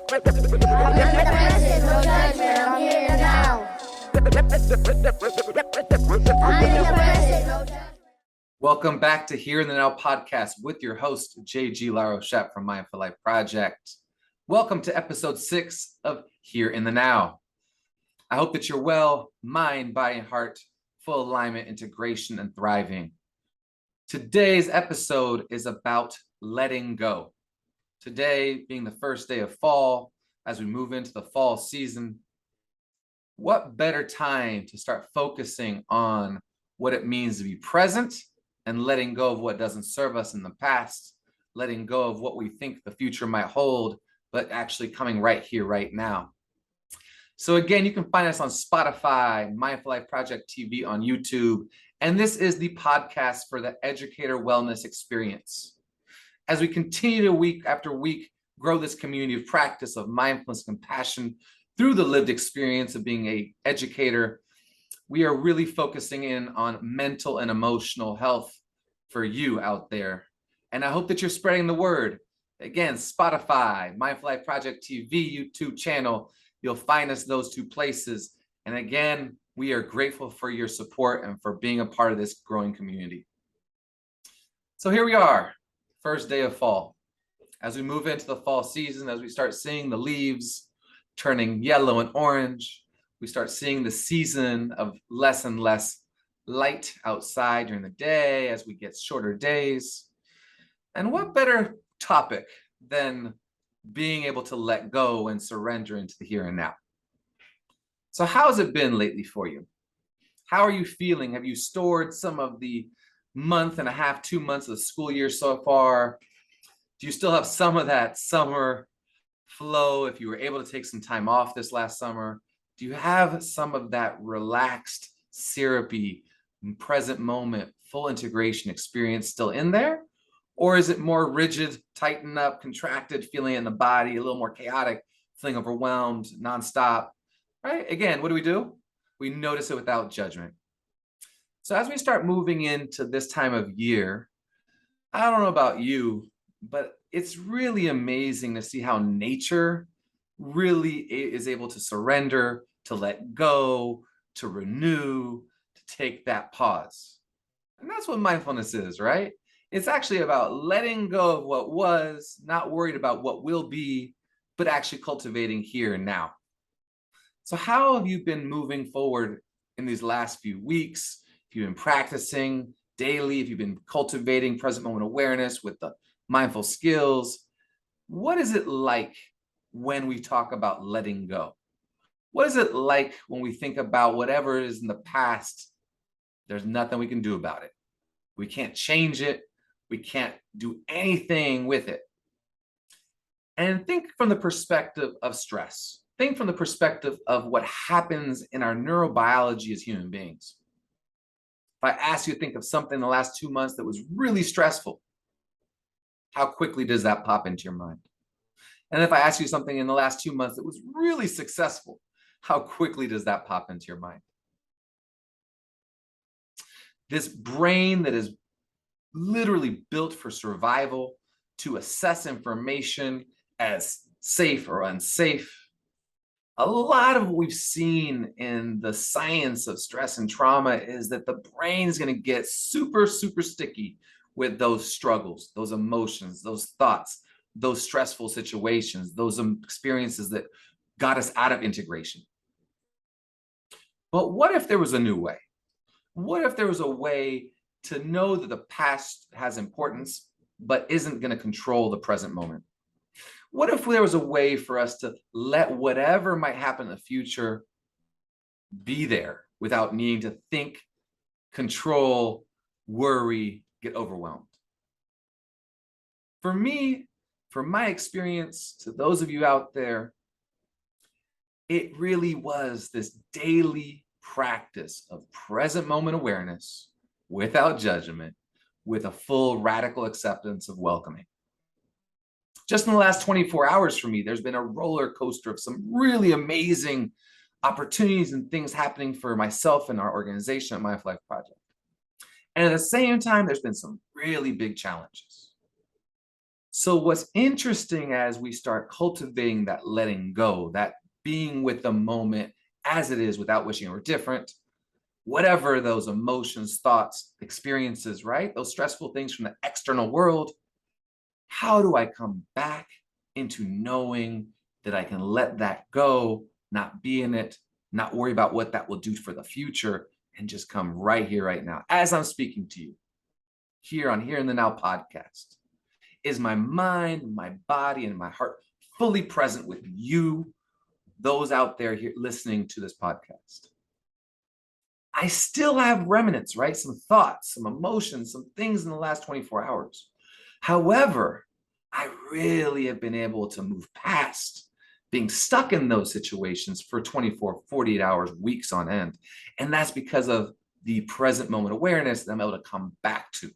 I'm in the present, no judgment, I'm here now. I'm in the present, no judgment. Welcome back to Here in the Now podcast with your host, JG Larochette from Mindful Life Project. Welcome to episode 6 of Here in the Now. I hope that you're well, mind, body, and heart, full alignment, integration, and thriving. Today's episode is about letting go. Today being the first day of fall, as we move into the fall season, what better time to start focusing on what it means to be present and letting go of what doesn't serve us in the past, letting go of what we think the future might hold, but actually coming right here, right now. So again, you can find us on Spotify, Mindful Life Project TV on YouTube, and this is the podcast for the educator wellness experience. As we continue to week after week grow this community of practice of mindfulness, compassion through the lived experience of being an educator, we are really focusing in on mental and emotional health for you out there. And I hope that you're spreading the word. Again, Spotify, Mindful Life Project TV, YouTube channel, you'll find us those two places. And again, we are grateful for your support and for being a part of this growing community. So here we are, first day of fall. As we move into the fall season, as we start seeing the leaves turning yellow and orange, we start seeing the season of less and less light outside during the day as we get shorter days. And what better topic than being able to let go and surrender into the here and now? So how has it been lately for you? How are you feeling? Have you stored some of the month and a half, 2 months of the school year so far? Do you still have some of that summer flow if you were able to take some time off this last summer? Do you have some of that relaxed, syrupy, present moment, full integration experience still in there? Or is it more rigid, tightened up, contracted, feeling in the body, a little more chaotic, feeling overwhelmed, nonstop? Right? Again, what do? We notice it without judgment. So as we start moving into this time of year, I don't know about you, but it's really amazing to see how nature really is able to surrender, to let go, to renew, to take that pause. And that's what mindfulness is, right? It's actually about letting go of what was, not worried about what will be, but actually cultivating here and now. So how have you been moving forward in these last few weeks? If you've been practicing daily, if you've been cultivating present moment awareness with the mindful skills, what is it like when we talk about letting go? What is it like when we think about whatever is in the past? There's nothing we can do about it. We can't change it. We can't do anything with it. And think from the perspective of stress. Think from the perspective of what happens in our neurobiology as human beings. If I ask you to think of something in the last 2 months that was really stressful, how quickly does that pop into your mind? And if I ask you something in the last 2 months that was really successful, how quickly does that pop into your mind? This brain that is literally built for survival, to assess information as safe or unsafe. A lot of what we've seen in the science of stress and trauma is that the brain is going to get super, super sticky with those struggles, those emotions, those thoughts, those stressful situations, those experiences that got us out of integration. But what if there was a new way? What if there was a way to know that the past has importance, but isn't going to control the present moment? What if there was a way for us to let whatever might happen in the future be there without needing to think, control, worry, get overwhelmed? For me, from my experience, to those of you out there, it really was this daily practice of present moment awareness without judgment, with a full radical acceptance of welcoming. Just in the last 24 hours for me, there's been a roller coaster of some really amazing opportunities and things happening for myself and our organization at Mindful Life Project. And at the same time, there's been some really big challenges. So what's interesting as we start cultivating that letting go, that being with the moment as it is without wishing it were different, whatever those emotions, thoughts, experiences, right? Those stressful things from the external world, how do I come back into knowing that I can let that go, not be in it, not worry about what that will do for the future, and just come right here, right now, as I'm speaking to you, here on Here in the Now podcast. Is my mind, my body, and my heart fully present with you, those out there here listening to this podcast? I still have remnants, right? Some thoughts, some emotions, some things in the last 24 hours. However, I really have been able to move past being stuck in those situations for 24, 48 hours, weeks on end. And that's because of the present moment awareness that I'm able to come back to.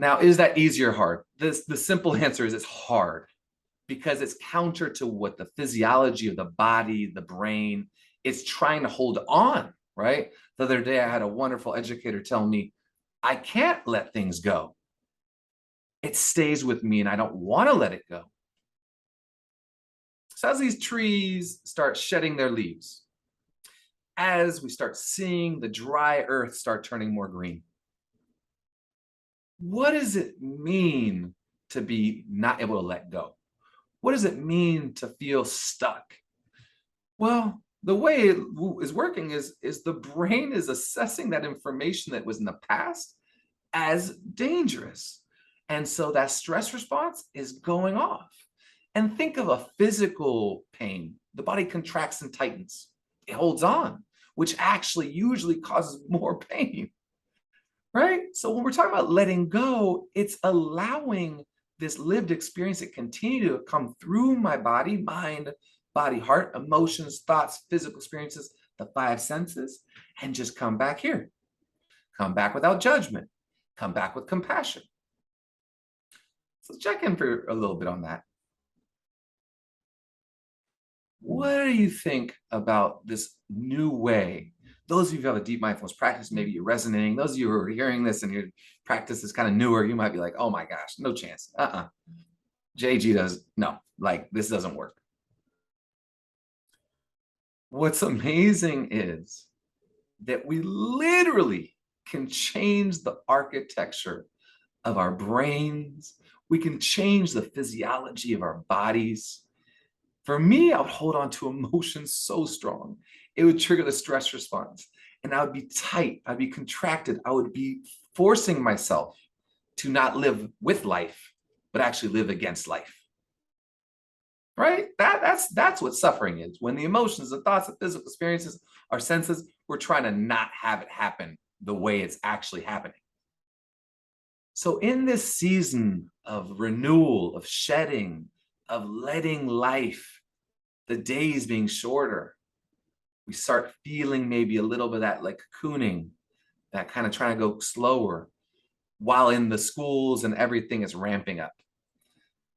Now, is that easy or hard? The simple answer is it's hard, because it's counter to what the physiology of the body, the brain, it's trying to hold on, right? The other day, I had a wonderful educator tell me, I can't let things go. It stays with me and I don't want to let it go. So as these trees start shedding their leaves, as we start seeing the dry earth start turning more green, what does it mean to be not able to let go? What does it mean to feel stuck? Well, the way it is working is the brain is assessing that information that was in the past as dangerous. And so that stress response is going off. And think of a physical pain. The body contracts and tightens. It holds on, which actually usually causes more pain, right? So when we're talking about letting go, it's allowing this lived experience to continue to come through my body, mind, body, heart, emotions, thoughts, physical experiences, the five senses, and just come back here. Come back without judgment. Come back with compassion. So check in for a little bit on that. What do you think about this new way? Those of you who have a deep mindfulness practice, maybe you're resonating. Those of you who are hearing this and your practice is kind of newer, you might be like, oh my gosh, no chance. JG does, no, like this doesn't work. What's amazing is that we literally can change the architecture of our brains. We can change the physiology of our bodies. For me, I would hold on to emotions so strong. It would trigger the stress response. And I would be tight. I'd be contracted. I would be forcing myself to not live with life, but actually live against life. Right? That's what suffering is. When the emotions, the thoughts, the physical experiences, our senses, we're trying to not have it happen the way it's actually happening. So in this season of renewal, of shedding, of letting life, the days being shorter, we start feeling maybe a little bit of that like cocooning, that kind of trying to go slower, while in the schools and everything is ramping up.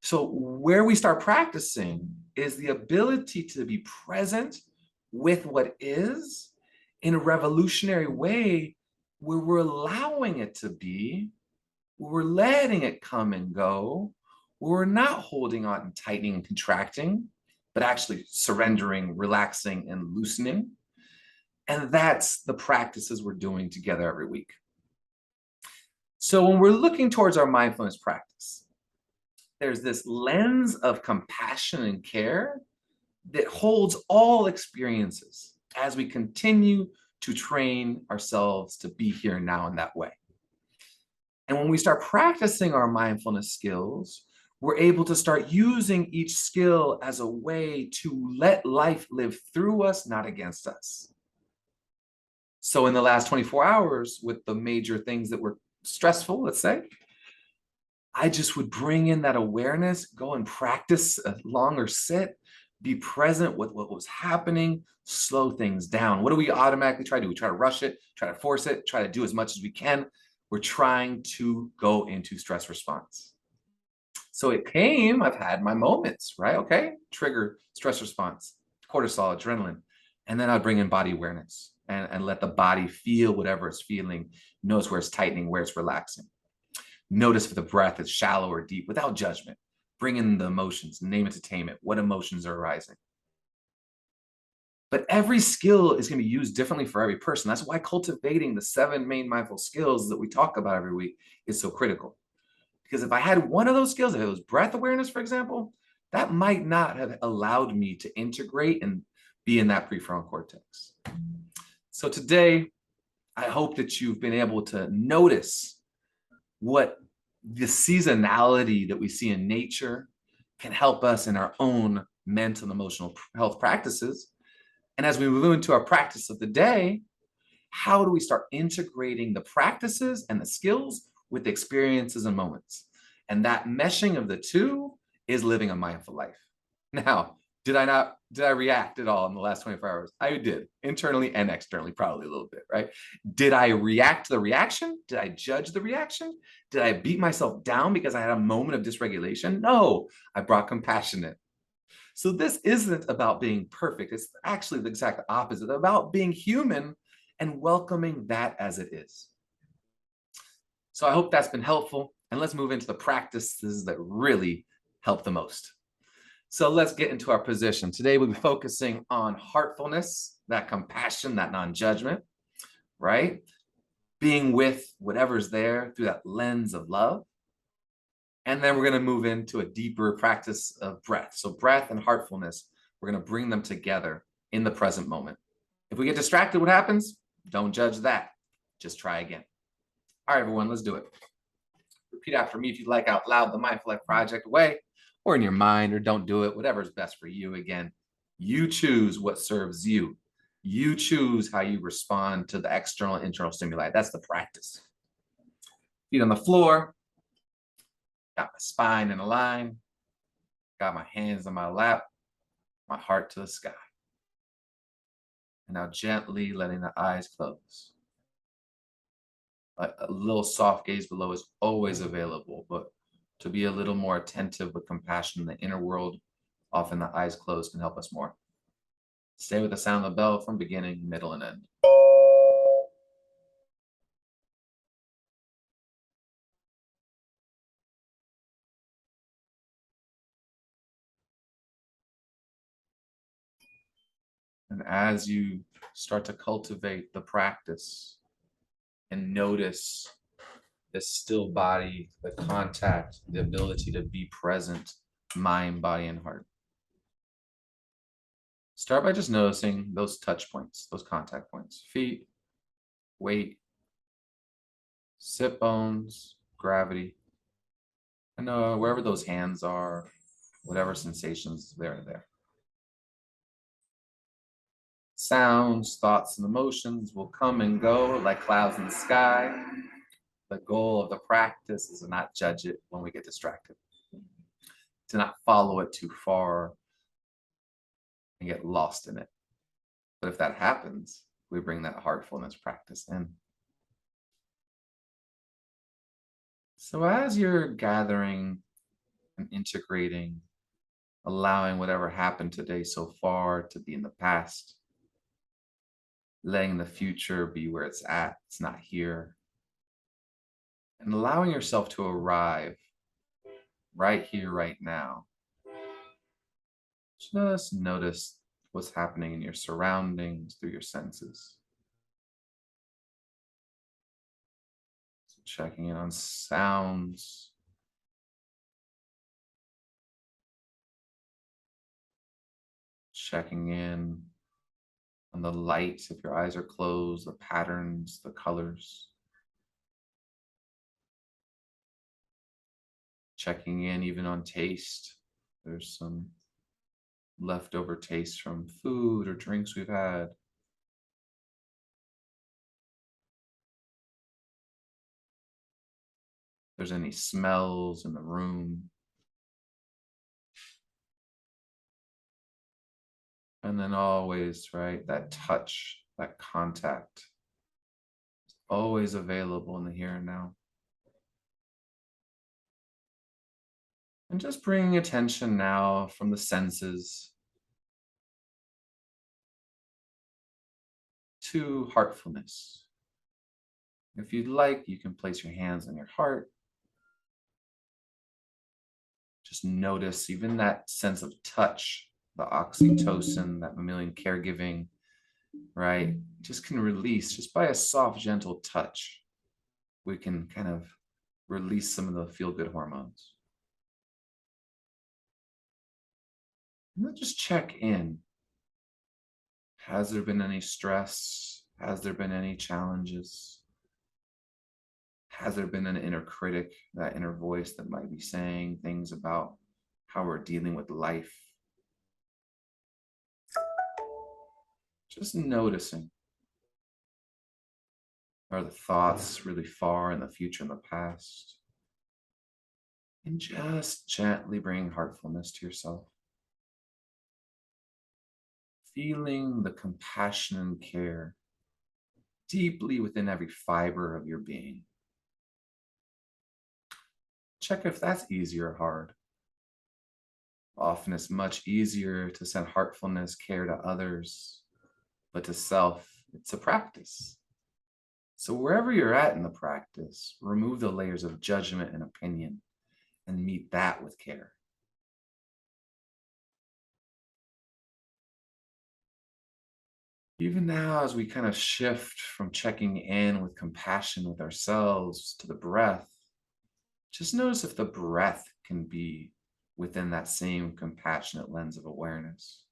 So where we start practicing is the ability to be present with what is in a revolutionary way, where we're allowing it to be, where we're letting it come and go, where we're not holding on and tightening and contracting, but actually surrendering, relaxing, and loosening. And that's the practices we're doing together every week. So when we're looking towards our mindfulness practice, there's this lens of compassion and care that holds all experiences as we continue to train ourselves to be here now in that way. And when we start practicing our mindfulness skills, we're able to start using each skill as a way to let life live through us, not against us. So in the last 24 hours, with the major things that were stressful, let's say, I just would bring in that awareness, go and practice a longer sit, be present with what was happening, slow things down. What do we automatically try to do? We try to rush it, try to force it, try to do as much as we can. We're trying to go into stress response. So it came, I've had my moments, right? Okay, trigger, stress response, cortisol, adrenaline. And then I'd bring in body awareness and let the body feel whatever it's feeling, knows where it's tightening, where it's relaxing. Notice for the breath, it's shallow or deep, without judgment. Bring in the emotions, name it to tame it. What emotions are arising? But every skill is going to be used differently for every person. That's why cultivating the 7 main mindful skills that we talk about every week is so critical. Because if I had one of those skills, if it was breath awareness, for example, that might not have allowed me to integrate and be in that prefrontal cortex. So today, I hope that you've been able to notice what the seasonality that we see in nature can help us in our own mental and emotional health practices. And as we move into our practice of the day, how do we start integrating the practices and the skills with the experiences and moments? And that meshing of the two is living a mindful life. Now, did I react at all in the last 24 hours? I did, internally and externally, probably a little bit, right? Did I react to the reaction? Did I judge the reaction? Did I beat myself down because I had a moment of dysregulation? No, I brought compassion in. So this isn't about being perfect. It's actually the exact opposite, about being human and welcoming that as it is. So I hope that's been helpful. And let's move into the practices that really help the most. So let's get into our position. Today we'll be focusing on heartfulness, that compassion, that non-judgment, right? Being with whatever's there through that lens of love. And then we're going to move into a deeper practice of breath. So breath and heartfulness, we're going to bring them together in the present moment. If we get distracted, what happens? Don't judge that. Just try again. All right, everyone, let's do it. Repeat after me if you'd like out loud, the Mindful Life Project way, or in your mind, or don't do it, whatever's best for you. Again, you choose what serves you. You choose how you respond to the external and internal stimuli. That's the practice. Feet on the floor. Got my spine in a line. Got my hands on my lap. My heart to the sky. And now gently letting the eyes close. A little soft gaze below is always available, but to be a little more attentive with compassion in the inner world, often the eyes closed can help us more. Stay with the sound of the bell from beginning, middle, and end. And as you start to cultivate the practice and notice the still body, the contact, the ability to be present, mind, body, and heart. Start by just noticing those touch points, those contact points, feet, weight, sit bones, gravity, and wherever those hands are, whatever sensations there are there. Sounds, thoughts, and emotions will come and go like clouds in the sky. The goal of the practice is to not judge it when we get distracted, to not follow it too far and get lost in it. But if that happens, we bring that heartfulness practice in. So as you're gathering and integrating, allowing whatever happened today so far to be in the past, letting the future be where it's at, it's not here, and allowing yourself to arrive right here, right now. Just notice what's happening in your surroundings through your senses. So checking in on sounds, checking in on the light if your eyes are closed, the patterns, the colors. Checking in even on taste. There's some leftover taste from food or drinks we've had. If there's any smells in the room. And then always, right, that touch, that contact, is always available in the here and now. And just bringing attention now from the senses to heartfulness. If you'd like, you can place your hands on your heart Just notice even that sense of touch, the oxytocin, that mammalian caregiving, right? Just can release just by a soft, gentle touch. We can kind of release some of the feel-good hormones. And then just check in. Has there been any stress? Has there been any challenges? Has there been an inner critic, that inner voice that might be saying things about how we're dealing with life? Just noticing. Are the thoughts really far in the future and the past? And just gently bring heartfulness to yourself. Feeling the compassion and care deeply within every fiber of your being. Check if that's easy or hard. Often it's much easier to send heartfulness, care to others, but to self, it's a practice. So wherever you're at in the practice, remove the layers of judgment and opinion and meet that with care. Even now, as we kind of shift from checking in with compassion with ourselves to the breath, just notice if the breath can be within that same compassionate lens of awareness.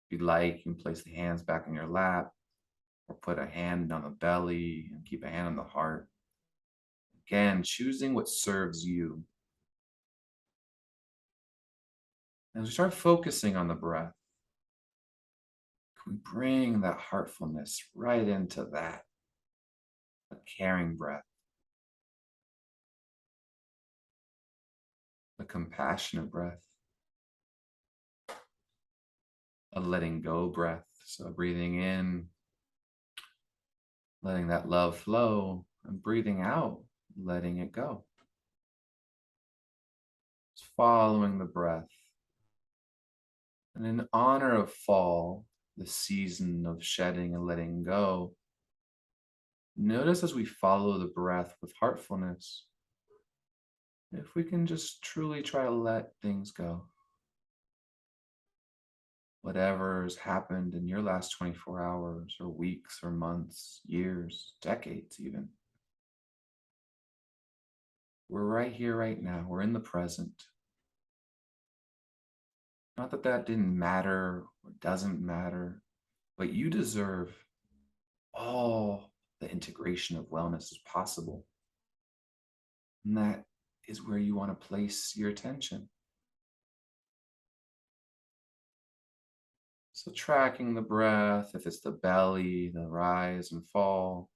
If you'd like, you can place the hands back in your lap or put a hand on the belly and keep a hand on the heart. Again, choosing what serves you. As we start focusing on the breath, can we bring that heartfulness right into that, a caring breath, a compassionate breath, a letting go breath. So breathing in, letting that love flow, and breathing out, letting it go. Just following the breath. And in honor of fall, the season of shedding and letting go, notice as we follow the breath with heartfulness, if we can just truly try to let things go. Whatever's happened in your last 24 hours or weeks or months, years, decades even. We're right here, right now. We're in the present. Not that that didn't matter or doesn't matter, but you deserve all the integration of wellness as possible. And that is where you want to place your attention. So tracking the breath, if it's the belly, the rise and fall,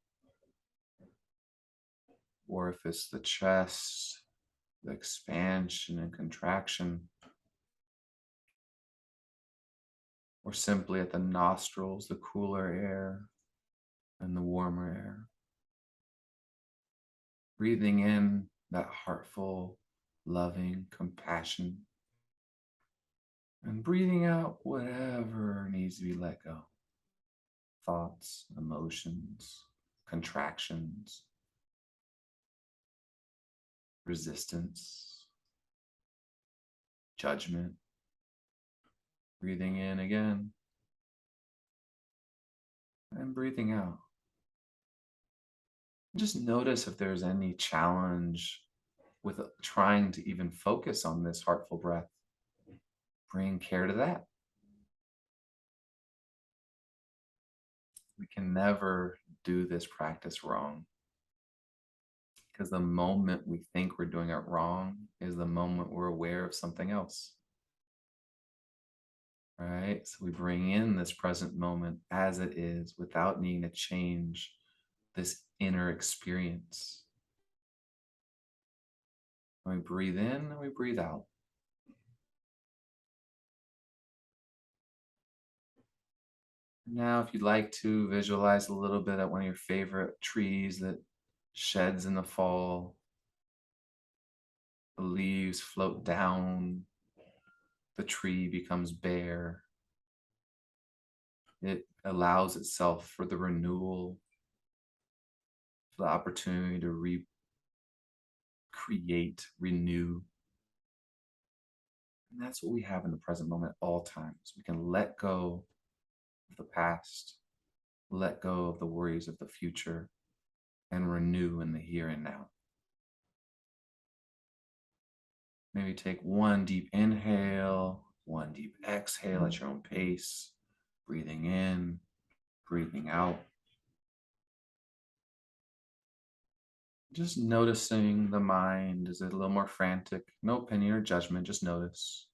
or if it's the chest, the expansion and contraction, or simply at the nostrils, the cooler air and the warmer air. Breathing in that heartful, loving compassion, and breathing out whatever needs to be let go. Thoughts, emotions, contractions, resistance, judgment. Breathing in again, and breathing out. Just notice if there's any challenge with trying to even focus on this heartful breath. Bring care to that. We can never do this practice wrong, because the moment we think we're doing it wrong is the moment we're aware of something else. Right? So we bring in this present moment as it is without needing to change this inner experience. When we breathe in and we breathe out. Now, if you'd like to visualize a little bit at one of your favorite trees that sheds in the fall, the leaves float down, the tree becomes bare. It allows itself for the renewal, for the opportunity to recreate, renew. And that's what we have in the present moment at all times. We can let go of the past, let go of the worries of the future, and renew in the here and now. Maybe take one deep inhale, one deep exhale at your own pace, breathing in, breathing out. Just noticing the mind. Is it a little more frantic? No opinion or judgment, just notice.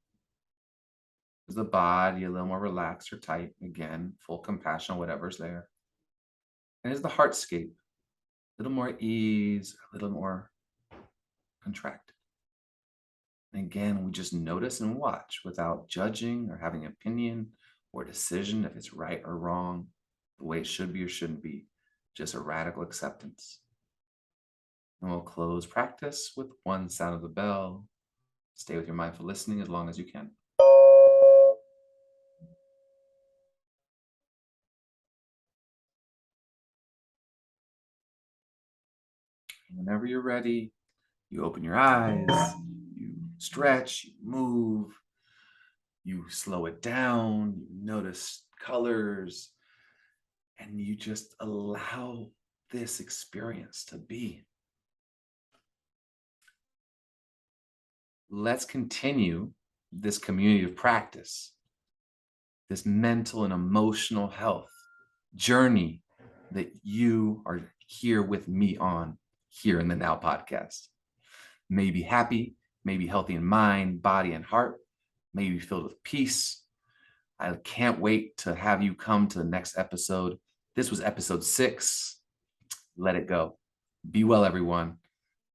Is the body a little more relaxed or tight? Again, full compassion on whatever's there. And is the heartscape a little more ease, a little more contracted? And again, we just notice and watch without judging or having an opinion or decision if it's right or wrong, the way it should be or shouldn't be. Just a radical acceptance. And we'll close practice with one sound of the bell. Stay with your mindful listening as long as you can. And whenever you're ready, you open your eyes, you stretch, you move, you slow it down, you notice colors, and you just allow this experience to be. Let's continue this community of practice, this mental and emotional health journey that you are here with me on Here in the Now podcast. May you be happy, may you be healthy in mind, body, and heart. May you be filled with peace. I can't wait to have you come to the next episode. This was episode 6. Let it go. Be well, everyone.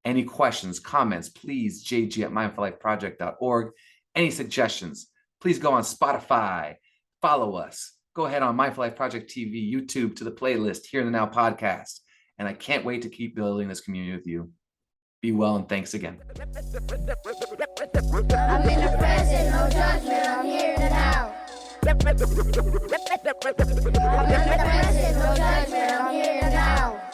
Any questions, comments, please, JG at mindfullifeproject.org. Any suggestions, please go on Spotify, follow us. Go ahead on Mindful Life Project TV, YouTube, to the playlist Here in the Now podcast. And I can't wait to keep building this community with you. Be well, and thanks again. I'm in the present, no judgment, I'm here in the now. I'm in the present, no judgment, I'm here in the now.